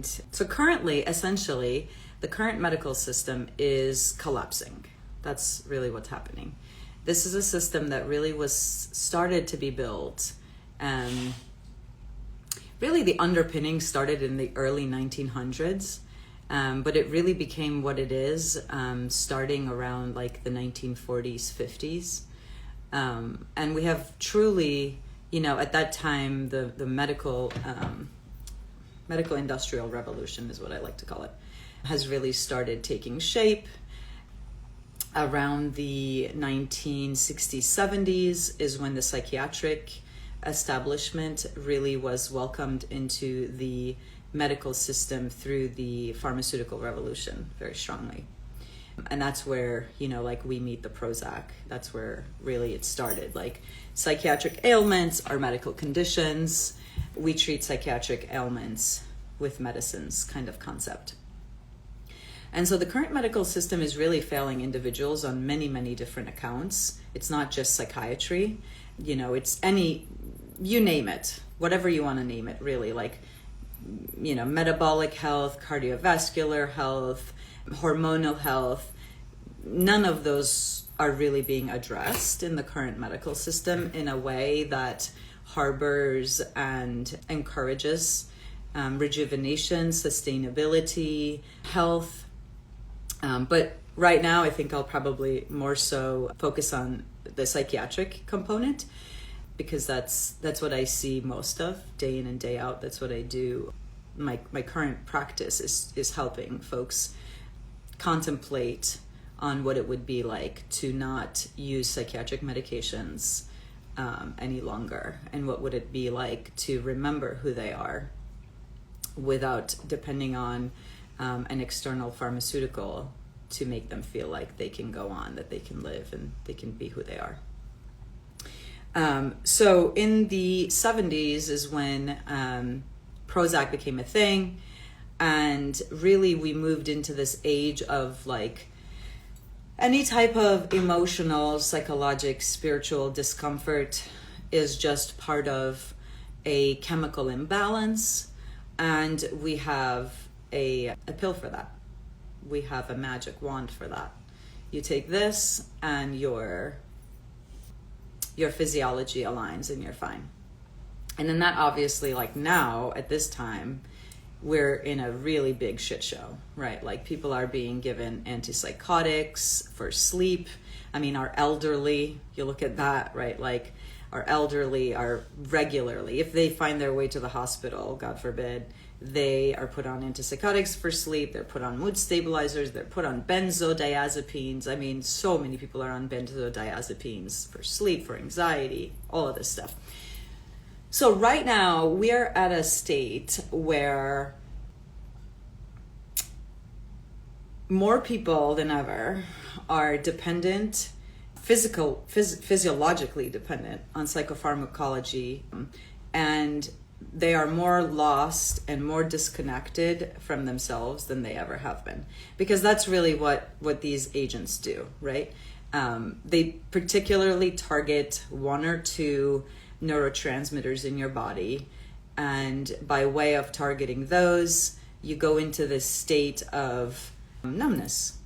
So currently, essentially, the current medical system is collapsing. That's really what's happening. This is a system that really was started to be built. Really, the underpinning started in the early 1900s, but it really became what it is starting around like the 1940s, 50s. And we have truly, at that time, the medical industrial revolution is what I like to call it, has really started taking shape. Around the 1960s, 70s is when the psychiatric establishment really was welcomed into the medical system through the pharmaceutical revolution very strongly. And that's where, like we meet the Prozac. That's where really it started. Like psychiatric ailments are medical conditions. We treat psychiatric ailments with medicines kind of concept. And so the current medical system is really failing individuals on many, many different accounts. It's not just psychiatry, it's you name it, whatever you want to name it, really, like, metabolic health, cardiovascular health, hormonal health. None of those are really being addressed in the current medical system in a way that harbors and encourages rejuvenation, sustainability, health. But right now, I think I'll probably more so focus on the psychiatric component, because that's what I see most of day in and day out. That's what I do. My current practice is helping folks contemplate on what it would be like to not use psychiatric medications any longer, and what would it be like to remember who they are without depending on an external pharmaceutical to make them feel like they can go on, that they can live and they can be who they are. So in the 70s is when Prozac became a thing, and really we moved into this age of like any type of emotional, psychological, spiritual discomfort is just part of a chemical imbalance, and we have a pill for that. We have a magic wand for that. You take this and your physiology aligns and you're fine. And then that obviously, like now at this time, we're in a really big shit show, right? Like people are being given antipsychotics for sleep. I mean, our elderly, you look at that, right? Like our elderly are regularly, if they find their way to the hospital, God forbid, they are put on antipsychotics for sleep. They're put on mood stabilizers. They're put on benzodiazepines. I mean, so many people are on benzodiazepines for sleep, for anxiety, all of this stuff. So right now we are at a state where more people than ever are dependent, physiologically dependent on psychopharmacology, and they are more lost and more disconnected from themselves than they ever have been, because that's really what these agents do, right? They particularly target one or two neurotransmitters in your body, and by way of targeting those, you go into this state of numbness,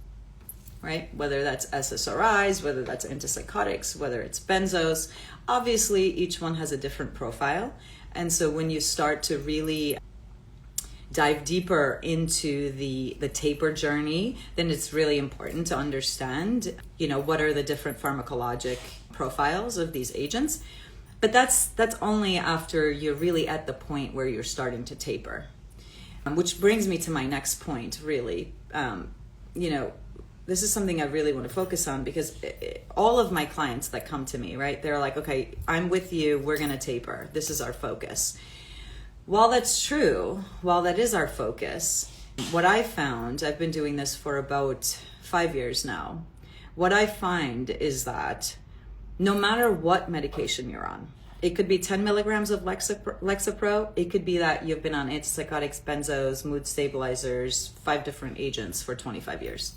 right? Whether that's SSRIs, whether that's antipsychotics, whether it's benzos. Obviously, each one has a different profile. And so when you start to really dive deeper into the taper journey, then it's really important to understand, what are the different pharmacologic profiles of these agents. But that's only after you're really at the point where you're starting to taper. Which brings me to my next point, really. This is something I really want to focus on, because all of my clients that come to me, right, they're like, okay, I'm with you, we're going to taper. This is our focus. While that's true, while that is our focus, what I found, I've been doing this for about 5 years now, what I find is that no matter what medication you're on, it could be 10 milligrams of Lexapro, it could be that you've been on antipsychotics, benzos, mood stabilizers, 5 different agents for 25 years.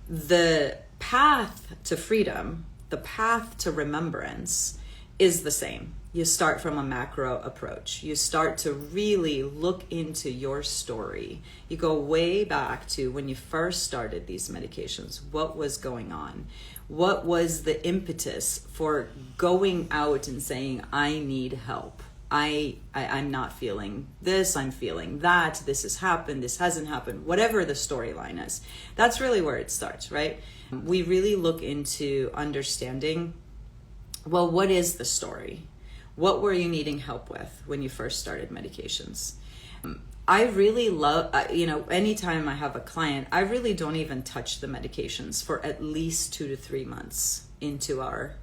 The path to freedom, the path to remembrance is the same. You start from a macro approach. You start to really look into your story. You go way back to when you first started these medications. What was going on? What was the impetus for going out and saying, I need help? I'm not feeling this, I'm feeling that, this has happened, this hasn't happened, whatever the storyline is. That's really where it starts, right? We really look into understanding, well, what is the story? What were you needing help with when you first started medications? I really love, anytime I have a client, I really don't even touch the medications for at least 2 to 3 months into our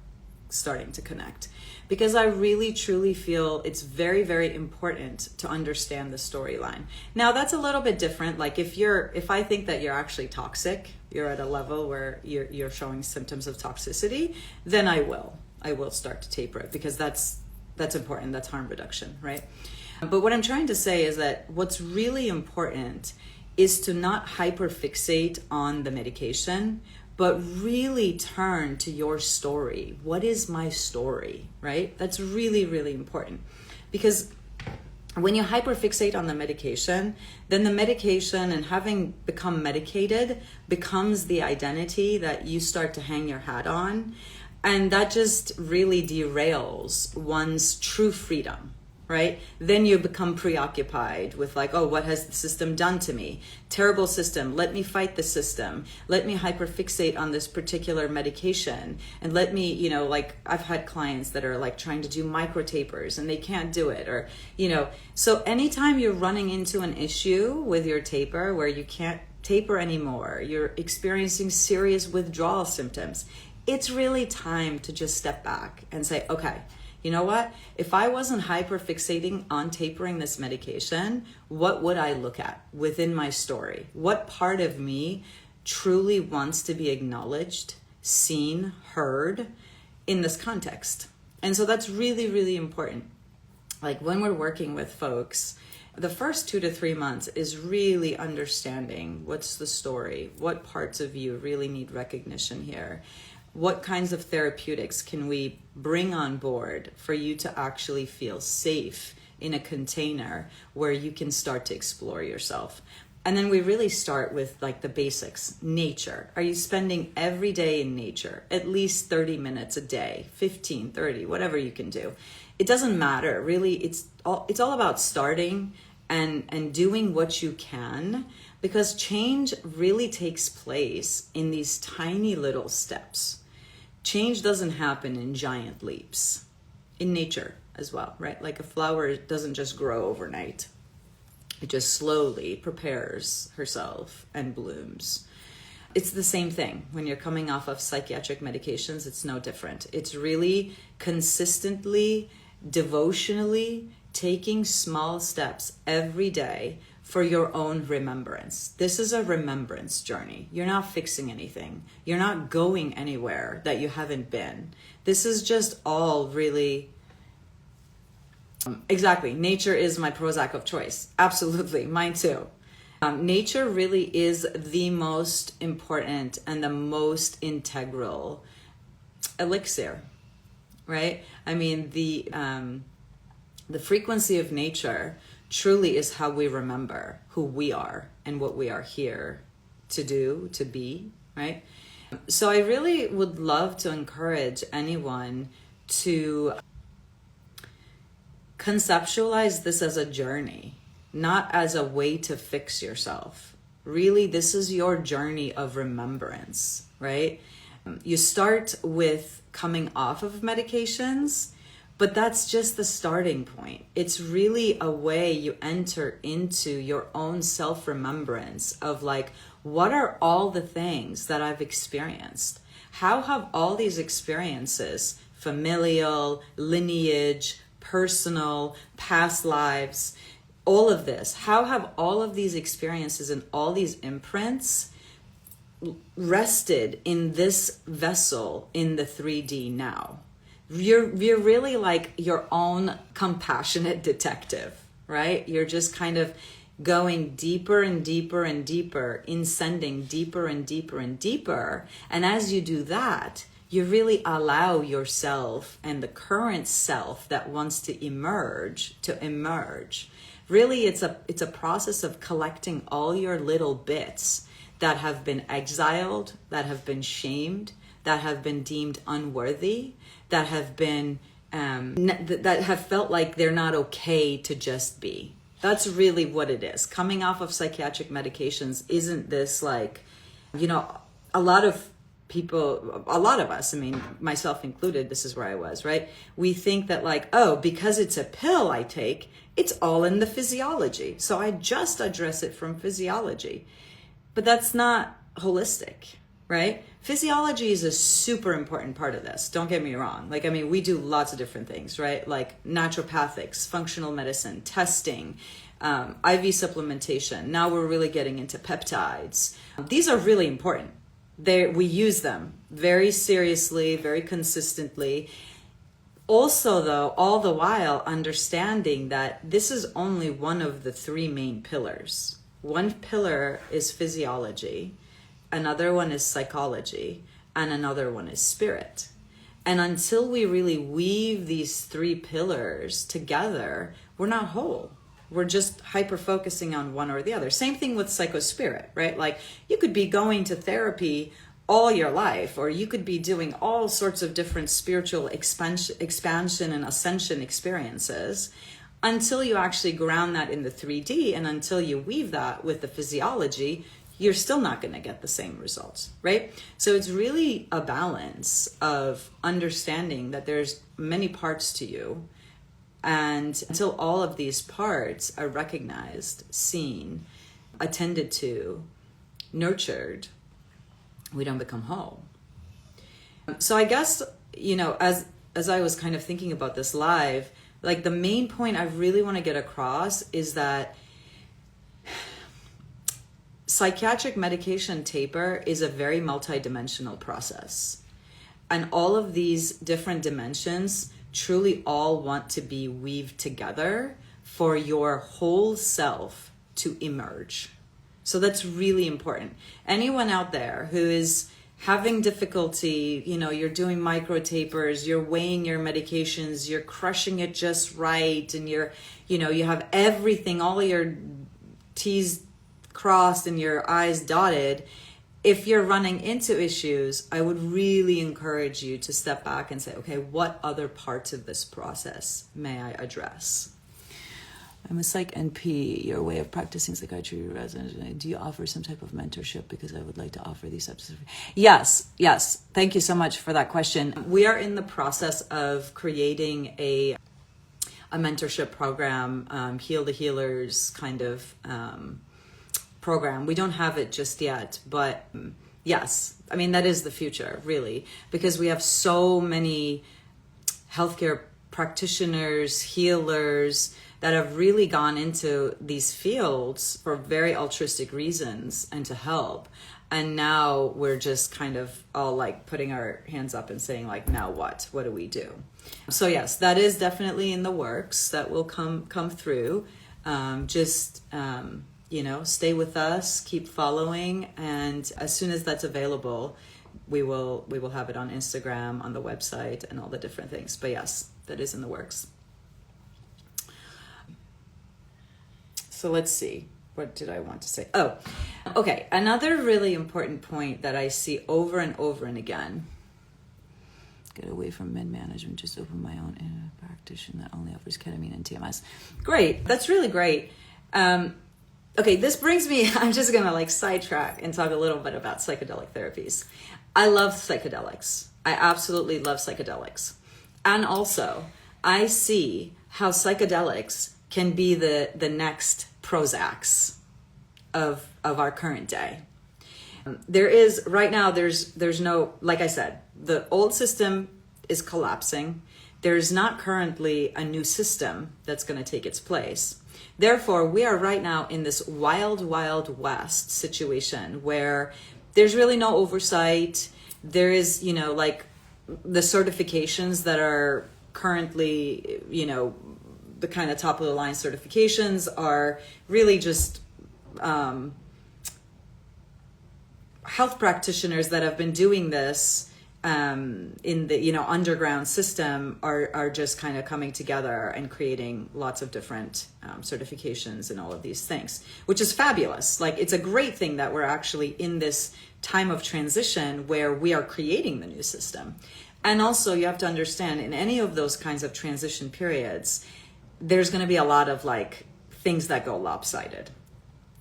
starting to connect, because I really truly feel it's very, very important to understand the storyline. Now that's a little bit different. Like if I think that you're actually toxic, you're at a level where you're showing symptoms of toxicity, then I will start to taper it, because that's important. That's harm reduction, right? But what I'm trying to say is that what's really important is to not hyperfixate on the medication, but really turn to your story. What is my story, right? That's really, really important, because when you hyperfixate on the medication, then the medication and having become medicated becomes the identity that you start to hang your hat on. And that just really derails one's true freedom, right? Then you become preoccupied with like, oh, what has the system done to me? Terrible system. Let me fight the system. Let me hyperfixate on this particular medication. And let me, like I've had clients that are like trying to do micro tapers and they can't do it, or, so anytime you're running into an issue with your taper where you can't taper anymore, you're experiencing serious withdrawal symptoms, it's really time to just step back and say, okay, you know what? If I wasn't hyperfixating on tapering this medication, what would I look at within my story? What part of me truly wants to be acknowledged, seen, heard in this context? And so that's really, really important. Like when we're working with folks, the first 2 to 3 months is really understanding what's the story, what parts of you really need recognition here. What kinds of therapeutics can we bring on board for you to actually feel safe in a container where you can start to explore yourself? And then we really start with like the basics. Nature. Are you spending every day in nature? At least 30 minutes a day, 15, 30, whatever you can do. It doesn't matter. Really, it's all about starting and doing what you can, because change really takes place in these tiny little steps. Change doesn't happen in giant leaps. In nature as well, right? Like a flower doesn't just grow overnight. It just slowly prepares herself and blooms. It's the same thing. When you're coming off of psychiatric medications, it's no different. It's really consistently, devotionally taking small steps every day for your own remembrance. This is a remembrance journey. You're not fixing anything. You're not going anywhere that you haven't been. This is just all really... Exactly. Nature is my Prozac of choice. Absolutely. Mine too. Nature really is the most important and the most integral elixir, right? I mean, the frequency of nature truly is how we remember who we are and what we are here to do, to be, right? So I really would love to encourage anyone to conceptualize this as a journey, not as a way to fix yourself. Really, this is your journey of remembrance, right? You start with coming off of medications, but that's just the starting point. It's really a way you enter into your own self-remembrance of like, what are all the things that I've experienced? How have all these experiences, familial, lineage, personal, past lives, all of this, how have all of these experiences and all these imprints rested in this vessel in the 3D now? You're really like your own compassionate detective, right? You're just kind of going deeper and deeper and deeper, ascending deeper and deeper and deeper. And as you do that, you really allow yourself and the current self that wants to emerge. Really, it's a process of collecting all your little bits that have been exiled, that have been shamed, that have been deemed unworthy, that have been that have felt like they're not okay to just be. That's really what it is. Coming off of psychiatric medications isn't this like, a lot of people, a lot of us, I mean, myself included, this is where I was, right? We think that like, oh, because it's a pill I take, it's all in the physiology. So I just address it from physiology. But that's not holistic, right? Physiology is a super important part of this. Don't get me wrong. Like, I mean, we do lots of different things, right? Like naturopathics, functional medicine, testing, IV supplementation. Now we're really getting into peptides. These are really important. We use them very seriously, very consistently. Also, though, all the while understanding that this is only one of the three main pillars. One pillar is physiology, another one is psychology, and another one is spirit. And until we really weave these three pillars together, we're not whole. We're just hyper-focusing on one or the other. Same thing with psychospirit, right? Like you could be going to therapy all your life, or you could be doing all sorts of different spiritual expansion and ascension experiences until you actually ground that in the 3D, and until you weave that with the physiology, you're still not going to get the same results, right? So it's really a balance of understanding that there's many parts to you, and until all of these parts are recognized, seen, attended to, nurtured, we don't become whole. So I guess, as I was kind of thinking about this live, like the main point I really want to get across is that psychiatric medication taper is a very multidimensional process. And all of these different dimensions truly all want to be weaved together for your whole self to emerge. So that's really important. Anyone out there who is having difficulty, you're doing micro tapers, you're weighing your medications, you're crushing it just right, and you have everything, all your T's crossed and your I's dotted. If you're running into issues, I would really encourage you to step back and say, okay, what other parts of this process may I address? I'm a psych NP. Your way of practicing psychiatry resident. Do you offer some type of mentorship? Because I would like to offer these types of... Yes. Thank you so much for that question. We are in the process of creating a mentorship program, Heal the Healers kind of program. We don't have it just yet, but yes, I mean, that is the future, really, because we have so many healthcare practitioners, healers, that have really gone into these fields for very altruistic reasons and to help. And now we're just kind of all like putting our hands up and saying like, now what? What do we do? So yes, that is definitely in the works. That will come through. Stay with us, keep following. And as soon as that's available, we will have it on Instagram, on the website, and all the different things. But yes, that is in the works. So let's see, what did I want to say? Oh, okay. Another really important point that I see over and over and again, get away from med management, just open my own practitioner that only offers ketamine and TMS. Great. That's really great. Okay, this brings me, I'm just going to sidetrack and talk a little bit about psychedelic therapies. I love psychedelics. I absolutely love psychedelics. And also, I see how psychedelics can be the next Prozacs of our current day. There is, right now, there's no, like I said, the old system is collapsing. There's not currently a new system that's going to take its place. Therefore, we are right now in this wild, wild west situation where there's really no oversight. There is, the certifications that are currently, the kind of top of the line certifications are really just health practitioners that have been doing this in the, you know, underground system are just kind of coming together and creating lots of different certifications and all of these things, which is fabulous. Like, it's a great thing that we're actually in this time of transition where we are creating the new system. And also, you have to understand, in any of those kinds of transition periods, there's going to be a lot of like things that go lopsided.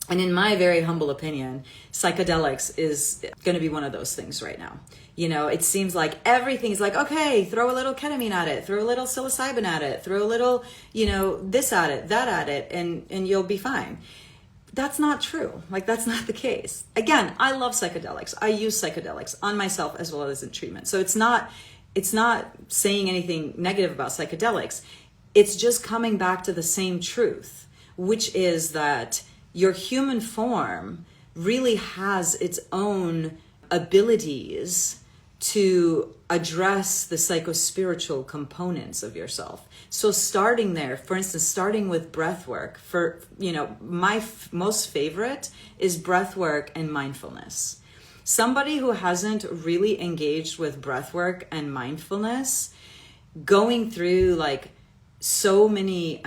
And in my very humble opinion, psychedelics is going to be one of those things right now. You know, it seems like everything's like, okay, throw a little ketamine at it, throw a little psilocybin at it, throw a little, you know, this at it, that at it, and you'll be fine. That's not true. Like, that's not the case. Again, I love psychedelics. I use psychedelics on myself as well as in treatment. So it's not saying anything negative about psychedelics. It's just coming back to the same truth, which is that your human form really has its own abilities to address the psychospiritual components of yourself. So starting there, for instance, starting with breath work, for, you know, my most favorite is breath work and mindfulness. Somebody who hasn't really engaged with breath work and mindfulness, going through like so many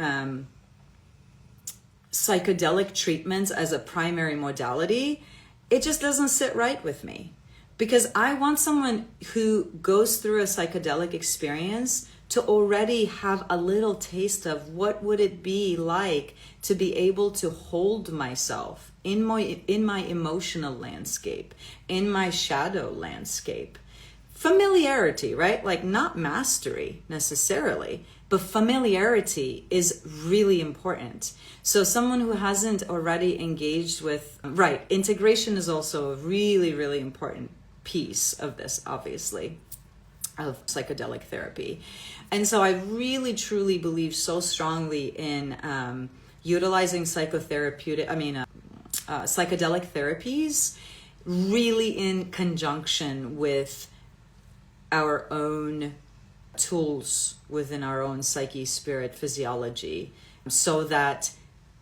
psychedelic treatments as a primary modality, it just doesn't sit right with me. Because I want someone who goes through a psychedelic experience to already have a little taste of what would it be like to be able to hold myself in my emotional landscape, in my shadow landscape. Familiarity, right? Like, not mastery necessarily, but familiarity is really important. So someone who hasn't already engaged with, right, integration is also a really, really important piece of this, obviously, of psychedelic therapy. And so I really, truly believe so strongly in utilizing psychedelic therapies really in conjunction with our own tools within our own psyche, spirit, physiology, so that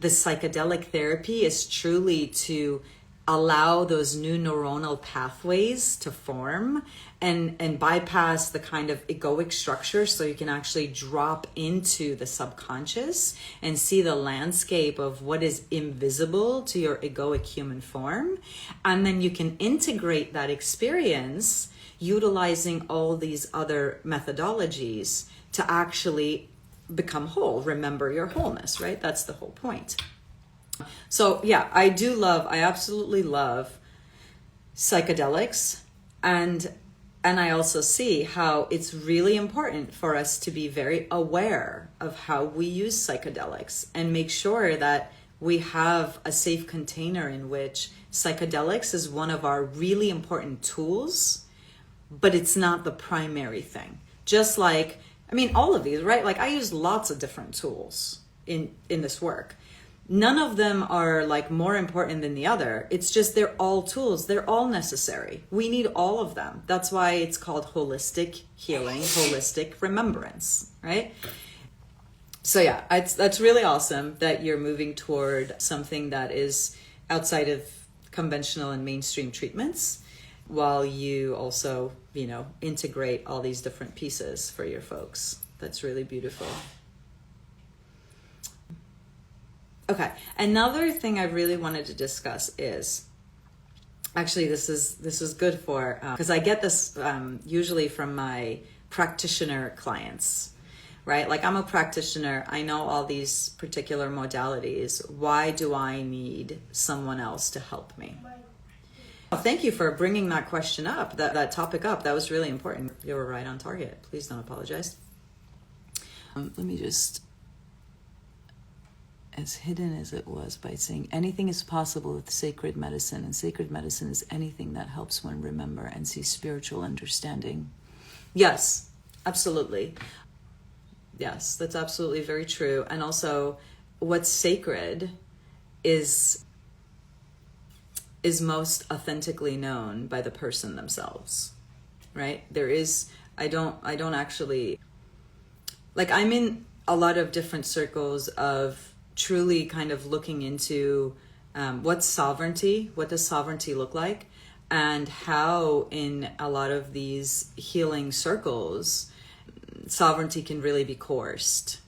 the psychedelic therapy is truly to allow those new neuronal pathways to form and bypass the kind of egoic structure, so you can actually drop into the subconscious and see the landscape of what is invisible to your egoic human form. And then you can integrate that experience utilizing all these other methodologies to actually become whole. Remember your wholeness, right? That's the whole point. So yeah, I absolutely love psychedelics, and I also see how it's really important for us to be very aware of how we use psychedelics and make sure that we have a safe container in which psychedelics is one of our really important tools, but it's not the primary thing. Just like, I mean, all of these, right? Like, I use lots of different tools in this work. None of them are like more important than the other. It's just they're all tools. They're all necessary. We need all of them. That's why it's called holistic healing, holistic remembrance, right? So yeah, that's really awesome that you're moving toward something that is outside of conventional and mainstream treatments, while you also, you know, integrate all these different pieces for your folks. That's really beautiful. Okay, another thing I really wanted to discuss is, actually this is good for, because I get this usually from my practitioner clients, right? Like, I'm a practitioner, I know all these particular modalities. Why do I need someone else to help me? Well, thank you for bringing that question up, that topic up. That was really important. You were right on target. Please don't apologize. Let me just, as hidden as it was, by saying anything is possible with sacred medicine, and sacred medicine is anything that helps one remember and see spiritual understanding. Yes, absolutely. Yes, that's absolutely very true. And also, what's sacred is most authentically known by the person themselves, right? There is, I don't actually, like, I'm in a lot of different circles of truly kind of looking into what does sovereignty look like? and how in a lot of these healing circles, sovereignty can really be coerced.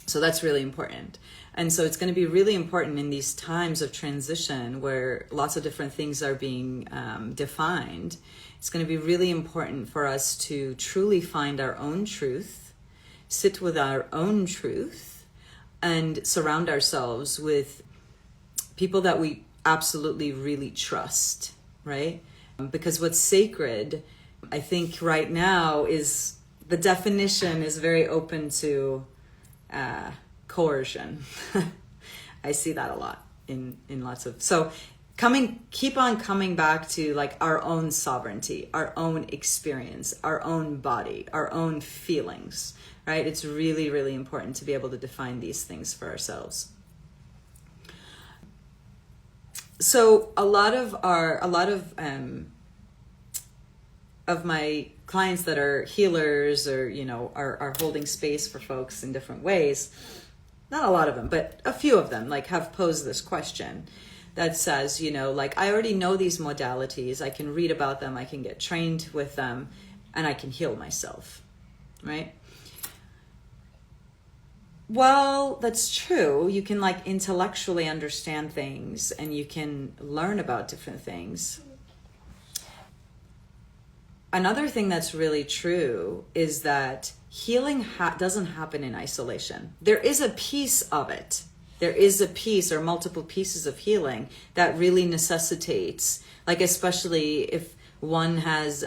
So that's really important. And so it's going to be really important in these times of transition where lots of different things are being defined. It's going to be really important for us to truly find our own truth, sit with our own truth, and surround ourselves with people that we absolutely really trust, right? Because what's sacred, I think right now, is the definition is very open to coercion. I see that a lot in lots of, so keep on coming back to like our own sovereignty, our own experience, our own body, our own feelings, right? It's really, really important to be able to define these things for ourselves. So a lot of my clients that are healers or, are holding space for folks in different ways, not a lot of them, but a few of them like have posed this question that says, like, I already know these modalities. I can read about them. I can get trained with them and I can heal myself, right? Well, that's true. You can like intellectually understand things and you can learn about different things. Another thing that's really true is that healing doesn't happen in isolation. There is a piece of it. There is a piece or multiple pieces of healing that really necessitates, like especially if one has,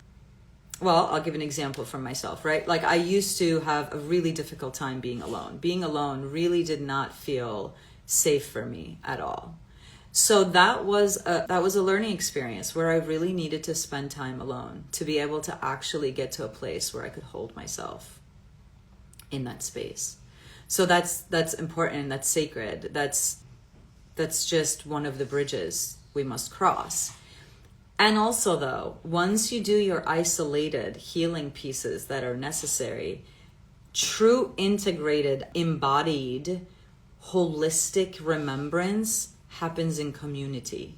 well, I'll give an example from myself, right? Like I used to have a really difficult time being alone. Being alone really did not feel safe for me at all. So that was a learning experience where I really needed to spend time alone to be able to actually get to a place where I could hold myself in that space. So that's important. That's sacred. That's just one of the bridges we must cross. And also though, once you do your isolated healing pieces that are necessary, true integrated, embodied, holistic remembrance happens in community.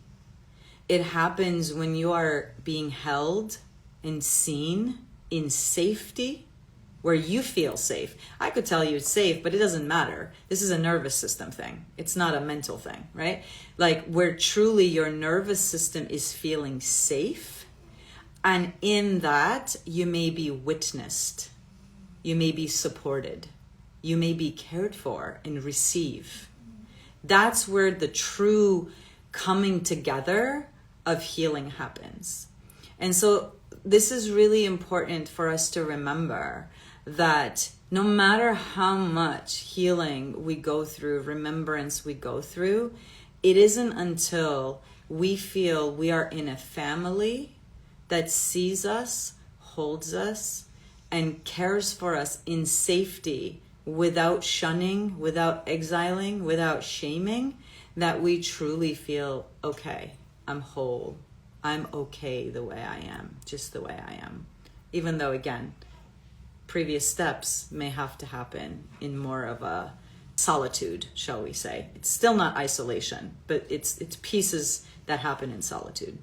It happens when you are being held and seen in safety, where you feel safe. I could tell you it's safe, but it doesn't matter. This is a nervous system thing. It's not a mental thing, right? Like where truly your nervous system is feeling safe. And in that, you may be witnessed. You may be supported. You may be cared for and receive. That's where the true coming together of healing happens. And so this is really important for us to remember that no matter how much healing we go through, remembrance we go through, it isn't until we feel we are in a family that sees us, holds us, and cares for us in safety without shunning, without exiling, without shaming, that we truly feel, okay, I'm whole. I'm okay the way I am, just the way I am. Even though, again, previous steps may have to happen in more of a solitude, shall we say. It's still not isolation, but it's pieces that happen in solitude.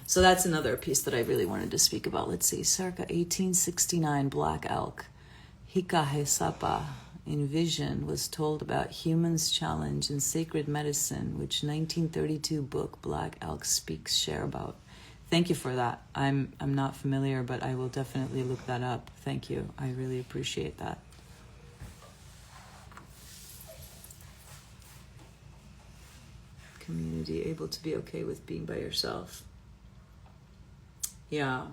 So that's another piece that I really wanted to speak about. Let's see, circa 1869, Black Elk. Hikahe Sapa in Vision was told about Human's Challenge in Sacred Medicine, which 1932 book Black Elk share about. Thank you for that. I'm not familiar, but I will definitely look that up. Thank you. I really appreciate that. Community, able to be okay with being by yourself. Yeah.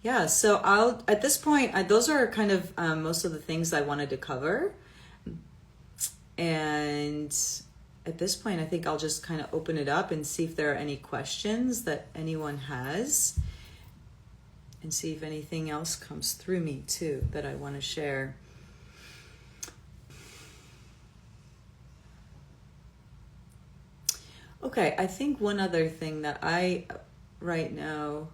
Yeah, so at this point, those are kind of most of the things I wanted to cover. And at this point, I think I'll just kind of open it up and see if there are any questions that anyone has. And see if anything else comes through me too that I want to share. Okay, I think one other thing that right now,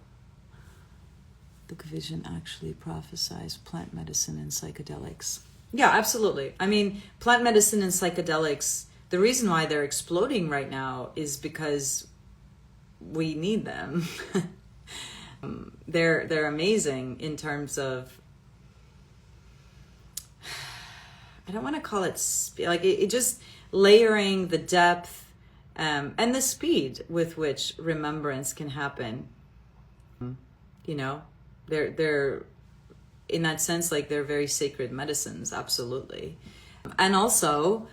Book of Vision actually prophesies plant medicine and psychedelics. Yeah, absolutely. I mean, plant medicine and psychedelics the reason why they're exploding right now is because we need them. They're amazing in terms of, I don't want to call it like it just layering the depth and the speed with which remembrance can happen. You know, they're in that sense, like they're very sacred medicines, absolutely. And also,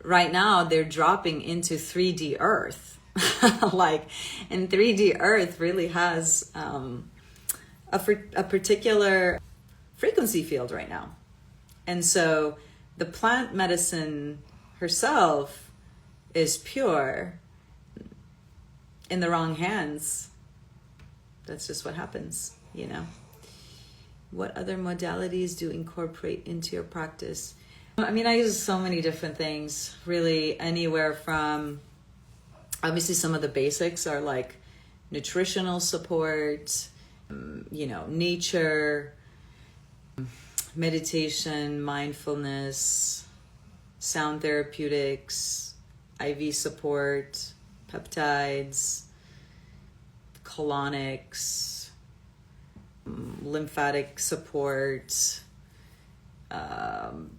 right now they're dropping into 3D Earth. Like, and 3D Earth really has a particular frequency field right now. And so the plant medicine herself is pure. In the wrong hands, that's just what happens, you know. What other modalities do you incorporate into your practice? I mean, I use so many different things, really, anywhere from, obviously some of the basics are like nutritional support, you know, nature, meditation, mindfulness, sound therapeutics, IV support, peptides, colonics, lymphatic support,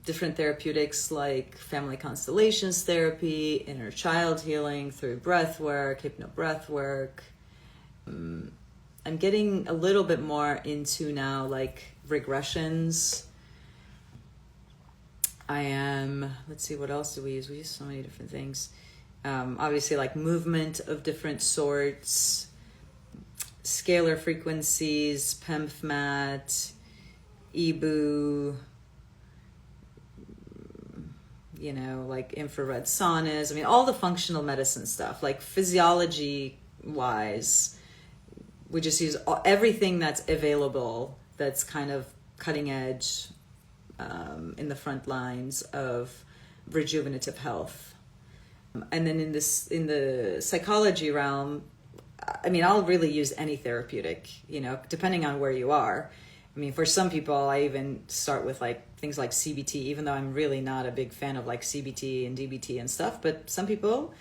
different therapeutics like family constellations therapy, inner child healing through breath work, hypnobreath work. I'm getting a little bit more into now like regressions. Let's see, what else do we use? We use so many different things. Obviously like movement of different sorts, scalar frequencies, PEMF-MAT, EBU, you know, like infrared saunas. I mean, all the functional medicine stuff, like physiology wise, we just use everything that's available that's kind of cutting edge in the front lines of rejuvenative health. And then in the psychology realm, I mean, I'll really use any therapeutic, you know, depending on where you are. I mean, for some people, I even start with like things like CBT, even though I'm really not a big fan of like CBT and DBT and stuff. But some people,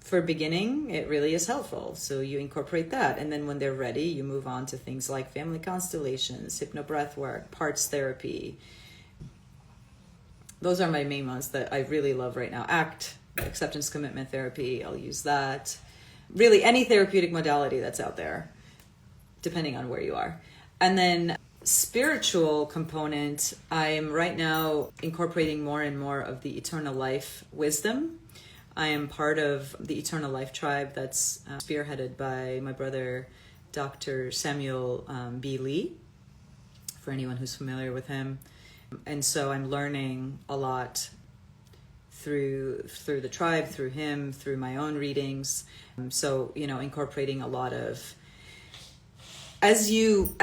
for beginning, it really is helpful. So you incorporate that. And then when they're ready, you move on to things like family constellations, hypnobreath work, parts therapy. Those are my main ones that I really love right now. Acceptance commitment therapy, I'll use that. Really any therapeutic modality that's out there, depending on where you are. And then spiritual component, I am right now incorporating more and more of the eternal life wisdom. I am part of the Eternal Life Tribe that's spearheaded by my brother, Dr. Samuel B. Lee, for anyone who's familiar with him. And so I'm learning a lot through the tribe, through him, through my own readings. So, you know, incorporating a lot of, as you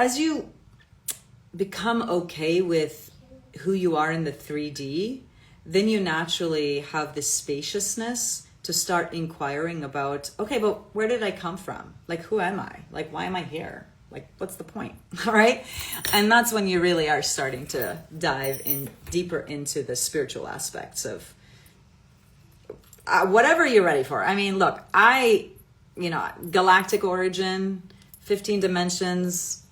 become okay with who you are in the 3D, then you naturally have this spaciousness to start inquiring about, okay, but where did I come from? Like, who am I? Like, why am I here? Like, what's the point? All right. And that's when you really are starting to dive in deeper into the spiritual aspects of whatever you're ready for. I mean, look, galactic origin, 15 dimensions,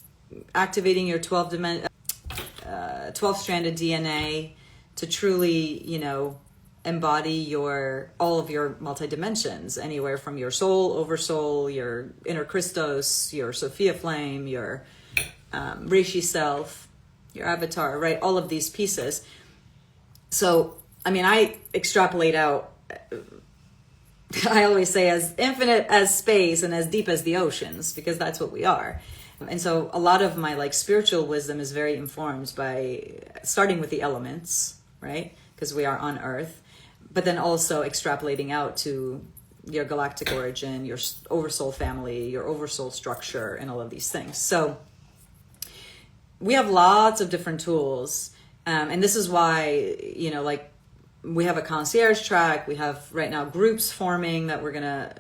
activating your 12-stranded DNA to truly, you know, embody all of your multi-dimensions, anywhere from your soul, oversoul, your inner Christos, your Sophia flame, your Reishi self, your avatar, right? All of these pieces. So, I mean, I extrapolate out, I always say, as infinite as space and as deep as the oceans, because that's what we are. And so a lot of my like spiritual wisdom is very informed by starting with the elements, right? Because we are on Earth, but then also extrapolating out to your galactic origin, your oversoul family, your oversoul structure, and all of these things. So we have lots of different tools. And this is why, you know, like, we have a concierge track. We have right now groups forming that we're going to,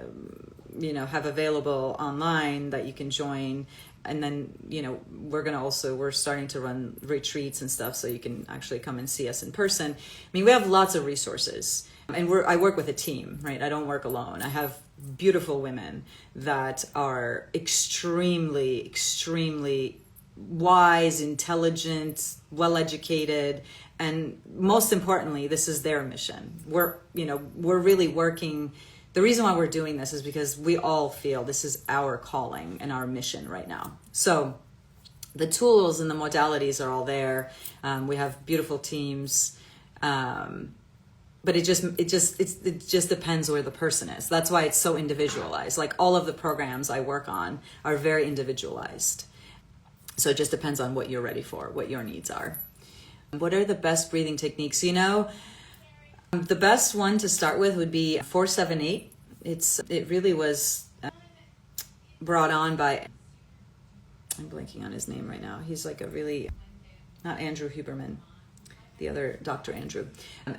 you know, have available online that you can join. And then, you know, we're starting to run retreats and stuff so you can actually come and see us in person. I mean, we have lots of resources. And I work with a team, right? I don't work alone. I have beautiful women that are extremely, extremely wise, intelligent, well-educated, and most importantly, this is their mission. We're really working. The reason why we're doing this is because we all feel this is our calling and our mission right now. So the tools and the modalities are all there. We have beautiful teams. But it just depends where the person is. That's why it's so individualized. Like all of the programs I work on are very individualized. So it just depends on what you're ready for, what your needs are. What are the best breathing techniques? The best one to start with would be 478. It really was brought on by, I'm blanking on his name right now. He's like not Andrew Huberman, the other Dr. Andrew.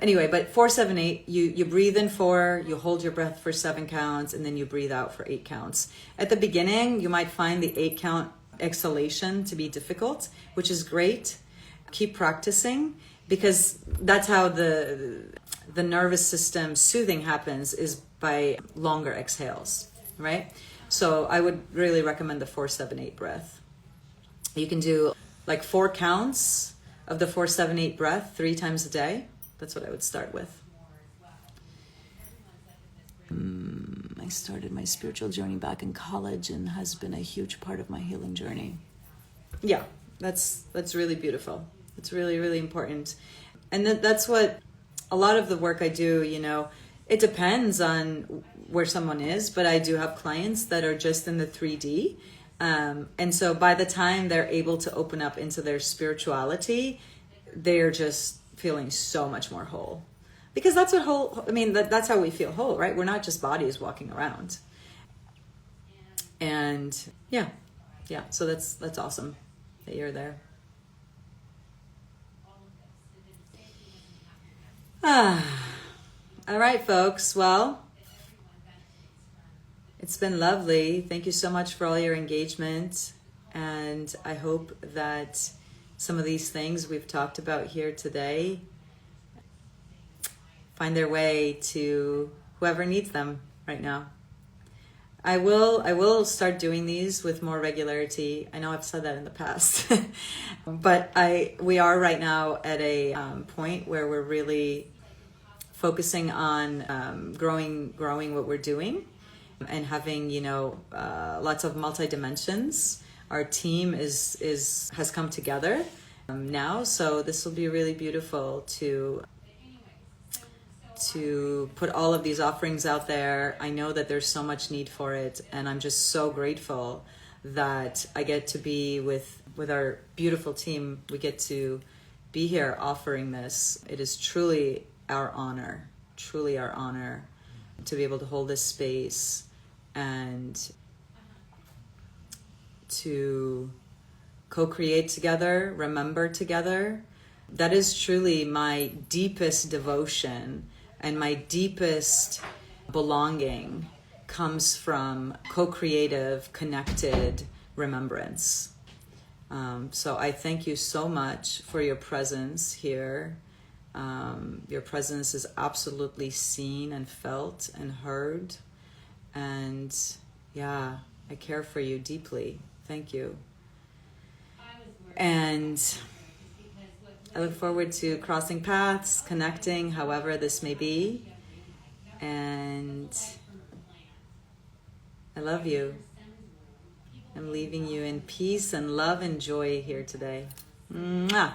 Anyway, but 478, you breathe in 4, you hold your breath for 7 counts, and then you breathe out for 8 counts. At the beginning, you might find the 8 count exhalation to be difficult, which is great. Keep practicing, because that's how the nervous system soothing happens, is by longer exhales, right? So I would really recommend the 478 breath. You can do like 4 counts of the 478 breath 3 times a day. That's what I would start with. I started my spiritual journey back in college and has been a huge part of my healing journey. Yeah, that's really beautiful. It's really, really important. And that's what a lot of the work I do, it depends on where someone is, but I do have clients that are just in the 3D. And so by the time they're able to open up into their spirituality, they're just feeling so much more whole. Because that's that's how we feel whole, right? We're not just bodies walking around. And yeah. So that's awesome that you're there. All right, folks. Well, it's been lovely. Thank you so much for all your engagement. And I hope that some of these things we've talked about here today find their way to whoever needs them right now. I will start doing these with more regularity. I know I've said that in the past, but we are right now at a point where we're really focusing on growing what we're doing and having lots of multi dimensions. Our team has come together now, so this will be really beautiful to put all of these offerings out there. I know that there's so much need for it, and I'm just so grateful that I get to be with our beautiful team. We get to be here offering this. It is truly our honor to be able to hold this space and to co-create together, remember together. That is truly my deepest devotion, and my deepest belonging comes from co-creative, connected remembrance. So I thank you so much for your presence here. Your presence is absolutely seen and felt and heard. And yeah, I care for you deeply. Thank you. And I look forward to crossing paths, connecting, however this may be. And I love you. I'm leaving you in peace and love and joy here today. Mwah.